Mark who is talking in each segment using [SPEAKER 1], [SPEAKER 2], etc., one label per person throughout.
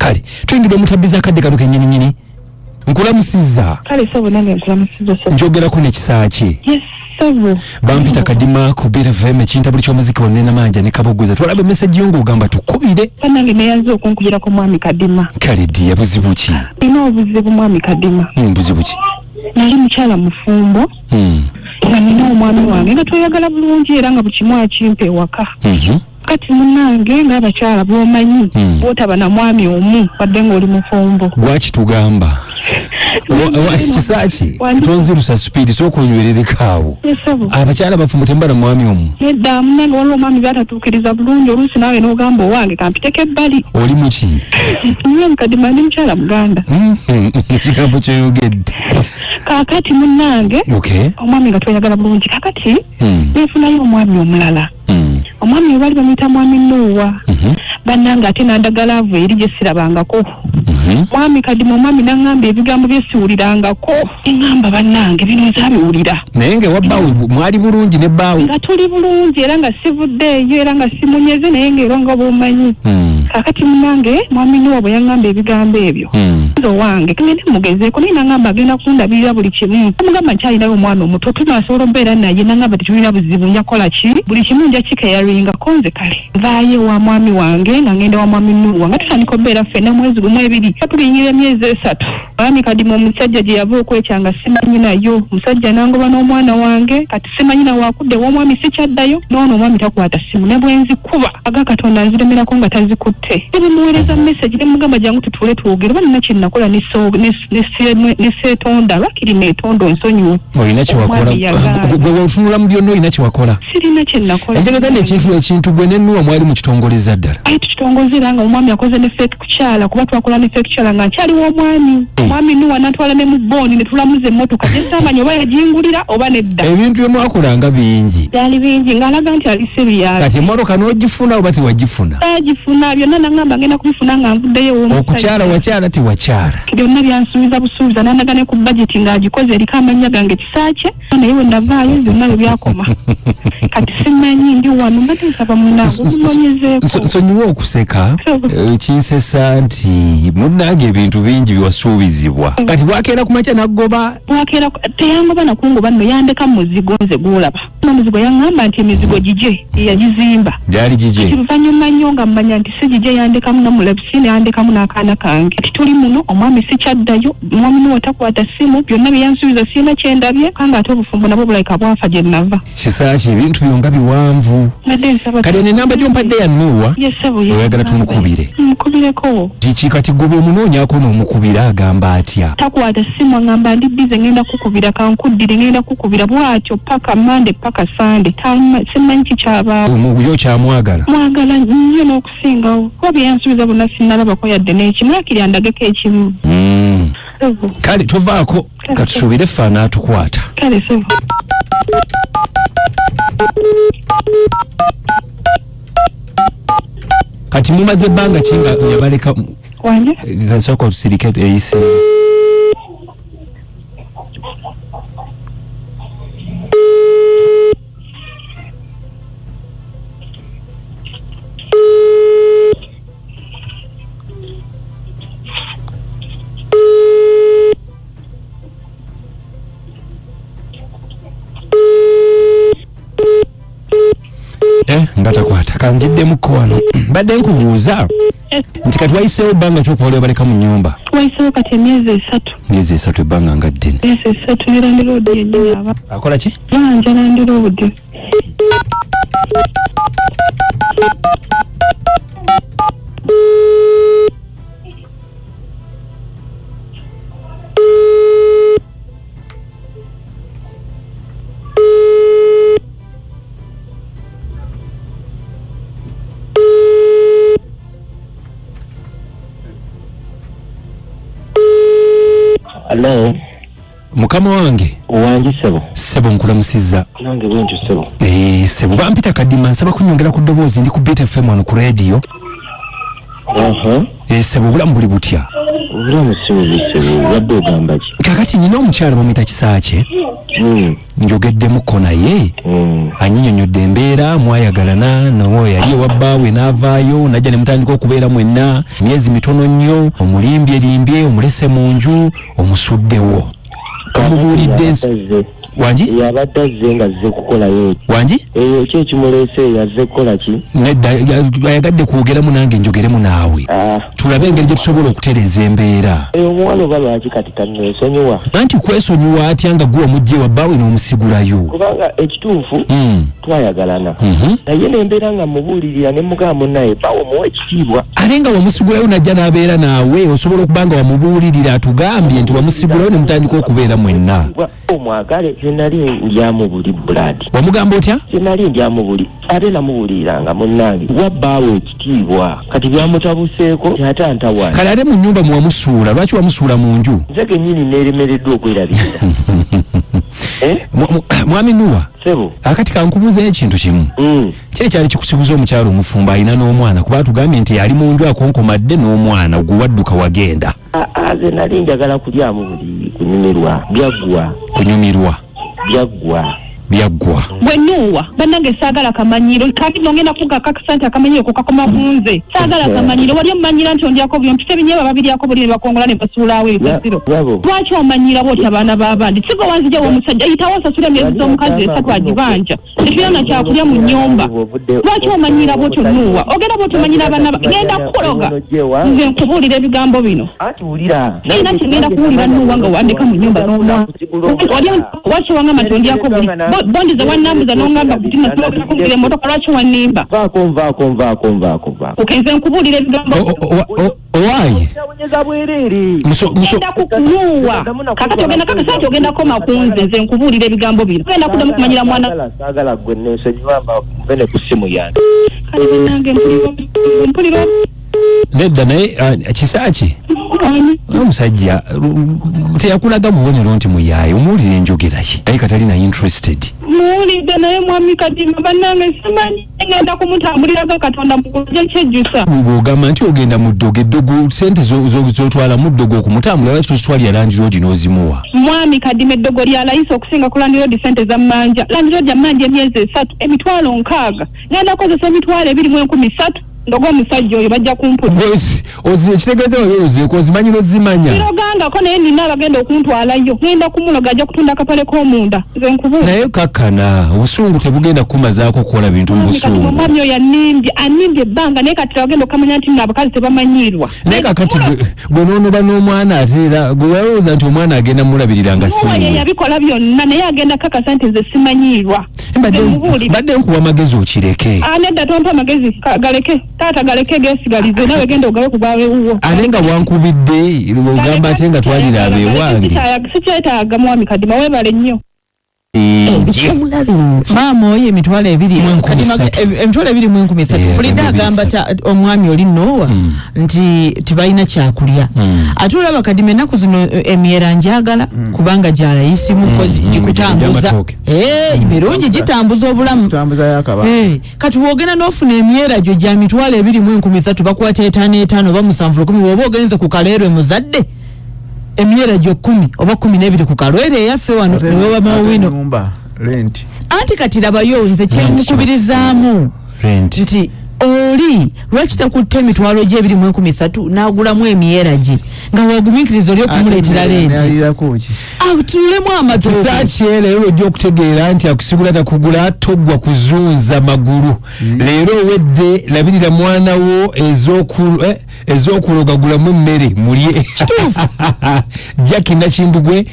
[SPEAKER 1] kale tuyingidde omutabiza akadde kano kennyini nkulamusiza
[SPEAKER 2] kale sebo nange nkulamusiza sebo
[SPEAKER 1] njogerako n'ekisaa kye
[SPEAKER 2] yes sebo
[SPEAKER 1] bampita kadima ku BFM ekintabuli ky'omuziki wonnena manja ne kabogoza twalabe message yo ng'ogamba tukubire
[SPEAKER 2] nange neyanze okunkubirako mwami kadima
[SPEAKER 1] kale ddi buzibu ki
[SPEAKER 2] ina obuzibu mwami kadima
[SPEAKER 1] buzibu ki
[SPEAKER 2] nali mukyala mufumbo nga nina omwami wange nga tweyagala bulungi era nga bukimu akimpa ewaka kati munange ng'abakyala b'omanyi bw'otaba na mwami omu wadde ng'oli mufumbo
[SPEAKER 1] lwaki tugamba kisaaki tonzirusa speed sokonywerereko abakyala bafumbo tembala mwami omu
[SPEAKER 2] nedda munange waliwo omwami byatatuukiriza bulungi oluusi naawe n'ogamba owange kampiteko ebbali
[SPEAKER 1] oli muki
[SPEAKER 2] mwami kadima ndi mukyala muganda
[SPEAKER 1] kigambo kyoyogedde
[SPEAKER 2] kakati munange omwami nga tweyagala bulungi kakati neefunayo omwami omulala omwami we bali bamuyita mwami Nuuwa bannange ate n'andagala avo eri gye sirabangako mwami kadima omwami n'aŋŋamba ebigambo bye siwulirangako eŋŋamba bannange bino zabiwulira
[SPEAKER 1] naye ng'ewabbawe mwali bulungi ne bbaawe
[SPEAKER 2] nga tuli bulungi era nga sivuddeeyo era nga simunyeze naye ng'era nga bw'omanyi kakati munange mwami Nuuwa bwe yaŋŋamba ebigambo ebyo nze wange ngende mugezeeko naye n'aŋŋamba agenda kundabirira buli kimu amugamba nkyalinayo omwana omuto tunasobola obeera naye n'aŋŋamba tetulina buzibu nja kukola ki buli kimu nja kikeyaringa nze kale vaayo wa mwami wange nga ngenda wa mwami Nuuwa nga tutandika obeera ffenna mwezi gumu ebiri tulinyira emyezi 3 mwami kadima omusajja gye yava okwekyanga simanyi nayo musajja nangoba n'omwana wange kati simanyi na wakudde w'omwami sikyaddayo noono omwami takwata simu ne bwenzi kuba aga Katonda nziremerako nga tazikutte nebimuweereza message ne mugamba jangu tutuule tuwogere oba nina kye nakola ne seetonda lwakiri neetondo nsonyiwe
[SPEAKER 1] olina kyewakola gwe otunula mu byonna olina kyewakola
[SPEAKER 2] sirina kye nakola
[SPEAKER 1] enjegedde ekintu gwe ne Nuuwa mwali mukitongoleza ddala
[SPEAKER 2] tukitongozera nga omwami akoze ne fake kukyala kuba twakola ne fake kukyala nga nkyaliwo omwami mwami Nuuwa natwala ne mu booni ne tulamuza emmotoka gyesamanya oba yagingulira oba nedda
[SPEAKER 1] ebintu byemwakolanga bingi
[SPEAKER 2] byali bingi ng'alaga nti alise byaga kati
[SPEAKER 1] emmotoka n'ogifuna oba tewagifuna
[SPEAKER 2] agifuna byonna n'aŋŋamba ngenda kubifuna nga nvuddeyo
[SPEAKER 1] okukyala wakyala tewakyala
[SPEAKER 2] byonna byansuubiza busuubiza n'andaga ne ku budget ng'agikoze eriko amannya gange kisaakye naye we navaayo byonna bwe byakoma kati simanyi ndi wano mbadde nsaba munnange omunonyezeeko
[SPEAKER 1] sonyiwa okuseka kinsesa nti munnange ebintu bingi biwasuubizibwa kati bwakeera ku makya naggoba
[SPEAKER 2] bwakeera teyangoba nakungoba nno yandeka muzigo nze guulaba omuzigo yaŋŋamba nti emizigo gije yagizimba
[SPEAKER 1] gyali gije
[SPEAKER 2] luvannyuma nnyo nga mmanya nti si gije yandekamu namulabisi neyandekamu n'akaana kange kati tuli muno omwami sikyaddayo omwami Nuuwa takwata simu byonna bye yansuubiza siina kyendabye kanga ate obufumbo nabwo bulabika bwafa gye nnava
[SPEAKER 1] kisaaki ebintu byonga biwanvu kale nenamba gyompadde ya Nuuwa oyagala tumukubire
[SPEAKER 2] mukubireko
[SPEAKER 1] kati gwe omunoonyaako n'omukubira agamba atya
[SPEAKER 2] takwata simu aŋŋamba ndi bize ngenda kukubira kankuddire ngenda kukubira bw'atyo paka Mande paka Sande simanyi kikyabaawo
[SPEAKER 1] yo kyamwagala
[SPEAKER 2] mwagala nnyo n'okusingawo kuba bye yansuubiza bonna sinnalabako yadde n'ekimu lakiri andageko ekimu
[SPEAKER 1] kale tovaako katusuubire ffe anaatukwata
[SPEAKER 2] kale sebo
[SPEAKER 1] kati mumaze ebbanga kinga yabaleka
[SPEAKER 2] wange
[SPEAKER 1] gasooka otusirike eyise ngatakwata kanjiddemukko wano mbadde nkubuuza nti kati wayiseewo ebbanga kyokuba baleka mu nnyumba
[SPEAKER 2] wayiseewo kati emyezi
[SPEAKER 1] 3 ebbanga nga ddene
[SPEAKER 2] emyezi 3 era ndi loodi yennyaba
[SPEAKER 1] akola ki
[SPEAKER 2] banja nandi loodi
[SPEAKER 3] Hello.
[SPEAKER 1] Mukama wange.
[SPEAKER 3] Wangi sebo.
[SPEAKER 1] Sebo nkulamusizza.
[SPEAKER 3] Nange bwenjo sebo.
[SPEAKER 1] Sebo bampita kadima nsaba kunyongera ku ddoboozi ndi ku BFM wano ku radio. Sebo bulamu buli butya.
[SPEAKER 3] Obulamu si bubi ssebo, wadde ogamba ki?
[SPEAKER 1] Kakati nina omukyala bamuyita Kisaakye. Njogeddemukko naye. Anyinyonnyodde embeera mwayagalana nawo yali ewa bbaawe n'avaayo najja ne mutandika okubeera mwenna myezi mitono nnyo omulimbye omulese mu nju omusuddewo. Omubuulidde wangi
[SPEAKER 3] yabadde azze nga azze kukolayo
[SPEAKER 1] wangi
[SPEAKER 3] ki ekimulese yazze kukola ki?
[SPEAKER 1] Nedda yayagadde kwogeramu nange njogeremu naawe tulabe engeri gye tusobola okutereeza embeera.
[SPEAKER 3] Omuwala oba lwaki kati tanneesonyiwa?
[SPEAKER 1] Anti kwesonyiwa atya nga gwe omugye wa bbaawe n'omusigulayo?
[SPEAKER 3] Kubanga ekituufu twayagalana naye nembeera nga mubuulirira ne mugamba munnaye bbaawe muwa ekitiibwa.
[SPEAKER 1] Ate nga wamusigulayo najja n'abeera naawe osobola okuba nga wamubuulirira atugambye nti wamusigulayo ne mutandika okubeera mwenna.
[SPEAKER 3] Omwagale zenali ndyamubuli Brad.
[SPEAKER 1] Wamugamba otya?
[SPEAKER 3] Zenali ndyamubuli ate namubuuliranga munnange wa bbaawe ekitiibwa kati byamutabuseeko ate antawana.
[SPEAKER 1] Kale ate mu nnyumba mwamusuula lwaki wamusuula mu nju?
[SPEAKER 3] Nze kennyini neeremereddwa okwerabirira.
[SPEAKER 1] Mwami Nuwa
[SPEAKER 3] sebo
[SPEAKER 1] akati kankubuuza ekintu kimu. Kye kyali kikusibuza omukyalo omufumba alina n'omwana kuba tugambye nti yali mu nju akonkomadde n'omwana gwe wadduka wagenda.
[SPEAKER 3] Aze nali njagala kulyamu buli kunyumirwa
[SPEAKER 1] kunyumirwa byaggwa
[SPEAKER 2] bwe Nuwa bannange saagala kamanyiro kati nongenda kuga kakasante akamanyiro kokakoma kunze saagala kamanyiro wali omanyira nti ondyako byo mpise binyeeba babiryako buli ne bakongola ne basuulawo ebisasiro. Lwaki omanyira bwoti abaana b'abandi sigo wanzija w'omusajja yitawo osasula emyezi z'omukazi esatu agibanja tekirana kyakulya mu nnyumba. Lwaki omanyira bwotyo Nuwa ogenda bwoti omanyira abaana genda kuloga nze nkubuulira ebigambo bino sirina kyengenda kuwulira Nuwa nga wandika mu nnyumba n'omwana waki wangamba nti ondyako buli bondi za wanambuza nongamba kutina tukugira Emmotoka lwaki wanimba
[SPEAKER 3] vaako
[SPEAKER 2] ukenze nkubulira ebigambo
[SPEAKER 1] owaye
[SPEAKER 2] ngenda kukunuwa kakati ogenda kakasati ogenda koma kunze nze nkubulira ebigambo bino ogenda kuddamu kumanyira mwana
[SPEAKER 3] saagala gwe neesonyiwamba nvene ku ssimu yange
[SPEAKER 2] kale nange mpulira
[SPEAKER 1] nedda naye Kisaakye omusajja teyakulaga bubonero nti muyaaye omuwulire enjogera ye naye katalina interested.
[SPEAKER 2] muwulidde naye mwami Kadima bannange simanyi ngenda kumutambulirako Katonda mukuje kyejjusa.
[SPEAKER 1] Bw'ogamba nti ogenda mu ddogo eddogo sente z'otwala mu ddogo okumutambula lwaki tozitwalira Land Road n'ozimuwa?
[SPEAKER 2] Mwami Kadima eddogo lya layisi okusinga ku Land Road sente za mmanja. Land Road amanja emyezi 3 emitwalo 6 ngenda kozesa emitwalo 2,300 ndogo omusajja oyo bajja kumputa.
[SPEAKER 1] Ekitegeeza oyozeeko ozimanyi n'ozimanya.
[SPEAKER 2] Kirogangako naye nina abagenda okuntwalayo ngenda kumuloga ajja kutunda akapale k'omunda nze nkubuuza.
[SPEAKER 1] Naye kakkana obusungu tebugenda kumazaako okukola bintu mu busungu.
[SPEAKER 2] Omwami oyo animbye ebbanga naye kati agenda okamanya nti nno abakazi tebamanyirwa.
[SPEAKER 1] Naye kakati gwe n'onoba n'omwana ate era gwe walowooza nti omwana agenda mulabirira nga si
[SPEAKER 2] ye yabikola byonna naye agenda kakasa nti nze simanyirwa.
[SPEAKER 1] Badde nkuwa amagezi okireke.
[SPEAKER 2] Nedda tompa amagezi galeke taata galeke geesigalize nawe genda ogabe kubaawe wuwo.
[SPEAKER 1] Ate nga wankubidde ogamba ate nga twalira abeewange.
[SPEAKER 2] Sikyetaaga Mwami Kadima weebale nnyo.
[SPEAKER 4] Maama oyo emitwalo 2,300 bulidde agamba omwami oli Nowa nti tebalina kyakulya ate olaba Kadima ennaku zino emyera njagala kubanga gyalayisi mukozi gikutambuza birungi gitambuza obulamu kati wogenda n'ofuna emyera gyo gya mitwalo 2,300 bakwata 5 oba 7 oba ogenze ku kaleerwe muzadde emyera gyo 10 oba 12 ku kalwere eyaffe wano newe wino anti kati labayo nze kyemukubirizaamu nti oli lwaki takutte emitwalo gye 2,300 n'agulamu emyera gye nga wagumiikiriza oli okumuleetera leenti atulemu amatoke.
[SPEAKER 1] Kisaakye leero ojja okutegeera nti akusigula takugula toggwa kuzunza magulu. Leero owedde labirira mwana wo ez'okulogagulamu emmere mulye
[SPEAKER 4] kituufu.
[SPEAKER 1] Jackie Nakimbugwe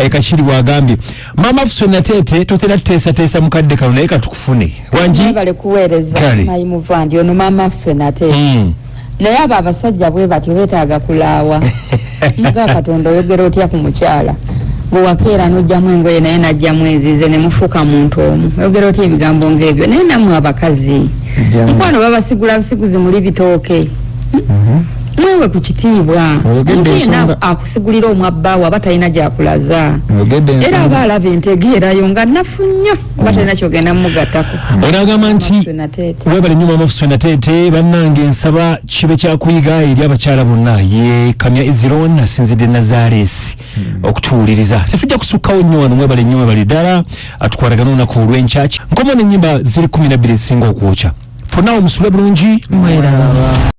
[SPEAKER 1] Kashiri bw'agambye Mama Fusona Tete totera teesa mukadde kano naye katukufune wangi
[SPEAKER 5] bale kuweereza mayi muvandi ono Mama Fusona Tete naye abo abasajja bwe batyo beetaaga kulaawa nga Katonda oyogera otya ku mukyala bwe wakeera n'ojjamu engoye naye n'ajjamu ezize ne mufuuka muntu omu oyogera otya ebigambo ng'ebyo naye nammwe abakazi mukwano babasigula busiguzi muli bitooke mwewe ku kitiibwa ntiina akusigulira omwabbaawo aba talina gyakulaza era aba alaba entegeerayo nga nafu nnyo oba talina kyogenda mumugattako.
[SPEAKER 1] Onagamba nti webale nnyo Mama Fuswe Nateete bannange nsaba kibe kyakuyiga eri abakyala bonna ye Kamya Eziron asinzidde Nazares okutuwuliriza tetujja kusukkawo nnyo wano mwebale nnyo webale ddala atukwatagana olunaku olw'enkyaki nkomo n'ennyimba ziri 12 ezisinga okwokya fonna omusule bulungi.